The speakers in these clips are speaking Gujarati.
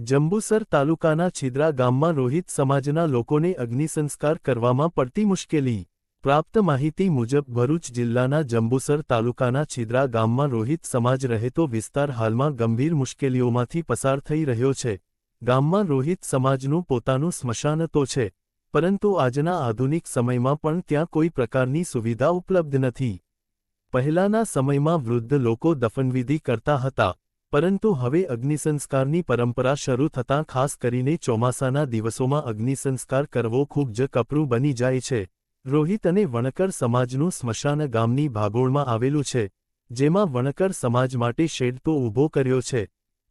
જંબુસર તાલુકાના છિદ્રા ગામમાં રોહિત સમાજના લોકોને અગ્નિસંસ્કાર કરવામાં પડતી મુશ્કેલી. પ્રાપ્ત માહિતી મુજબ ભરૂચ જિલ્લાના જંબુસર તાલુકાના છિદ્રા ગામમાં રોહિત સમાજ રહેતો વિસ્તાર હાલમાં ગંભીર મુશ્કેલીઓમાંથી પસાર થઈ રહ્યો છે. ગામમાં રોહિત સમાજનું પોતાનું સ્મશાન તો છે, પરંતુ આજના આધુનિક સમયમાં પણ ત્યાં કોઈ પ્રકારની સુવિધા ઉપલબ્ધ નથી. પહેલાના સમયમાં વૃદ્ધ લોકો દફનવિધિ કરતા હતા, પરંતુ હવે અગ્નિસંસ્કારની પરંપરા શરૂ થતાં ખાસ કરીને ચોમાસાના દિવસોમાં અગ્નિસંસ્કાર કરવો ખૂબ જ કપરું બની જાય છે. રોહિત અને વણકર સમાજનું સ્મશાન ગામની ભાગોળમાં આવેલું છે, જેમાં વણકર સમાજ માટે શેડ તો ઊભો કર્યો છે,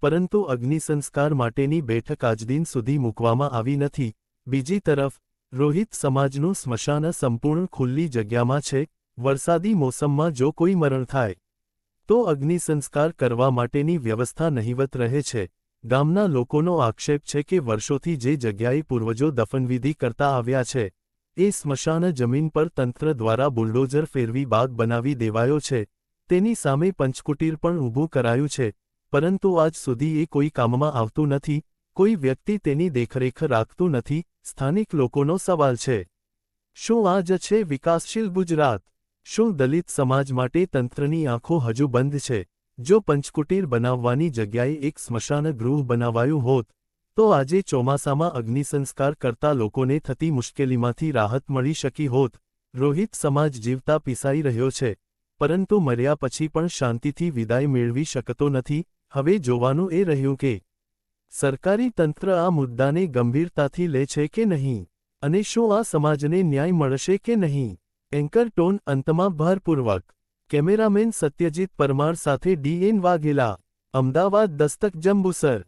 પરંતુ અગ્નિસંસ્કાર માટેની બેઠક આજદિન સુધી મૂકવામાં આવી નથી. બીજી તરફ, રોહિત સમાજનું સ્મશાન સંપૂર્ણ ખુલ્લી જગ્યામાં છે. વરસાદી મોસમમાં જો કોઈ મરણ થાય તો અગ્નિસંસ્કાર કરવા માટેની વ્યવસ્થા નહિવત રહે છે. ગામના લોકોનો આક્ષેપ છે કે વર્ષોથી જે જગ્યાએ પૂર્વજો દફનવિધિ કરતા આવ્યા છે, એ સ્મશાન જમીન પર તંત્ર દ્વારા બુલડોઝર ફેરવી બાગ બનાવી દેવાયો છે. તેની સામે પંચકુટીર પણ ઊભું કરાયું છે, પરંતુ આજ સુધી એ કોઈ કામમાં આવતું નથી. કોઈ વ્યક્તિ તેની દેખરેખ રાખતું નથી. સ્થાનિક લોકોનો સવાલ છે, શું આ જ છે વિકાસશીલ ગુજરાત? શું દલિત સમાજ માટે તંત્રની આંખો હજુ બંધ છે? જો પંચકુટીર બનાવવાની જગ્યાએ એક સ્મશાન ગૃહ બનાવાયું હોત, તો આજે ચોમાસામાં અગ્નિસંસ્કાર કરતા લોકોને થતી મુશ્કેલીમાંથી રાહત મળી શકી હોત. રોહિત સમાજ જીવતા પીસાઈ રહ્યો છે, પરંતુ મર્યા પછી પણ શાંતિથી વિદાય મેળવી શકતો નથી. હવે જોવાનું એ રહ્યું કે સરકારી તંત્ર આ મુદ્દાને ગંભીરતાથી લે છે કે નહીં, અને શું આ સમાજને ન્યાય મળશે કે નહીં. એન્કર ટોન અંતમાં ભારપૂર્વક. કેમેરામેન સત્યજીત પરમાર સાથે ડી.એન. વાઘેલા, અમદાવાદ દસ્તક જંબુસર.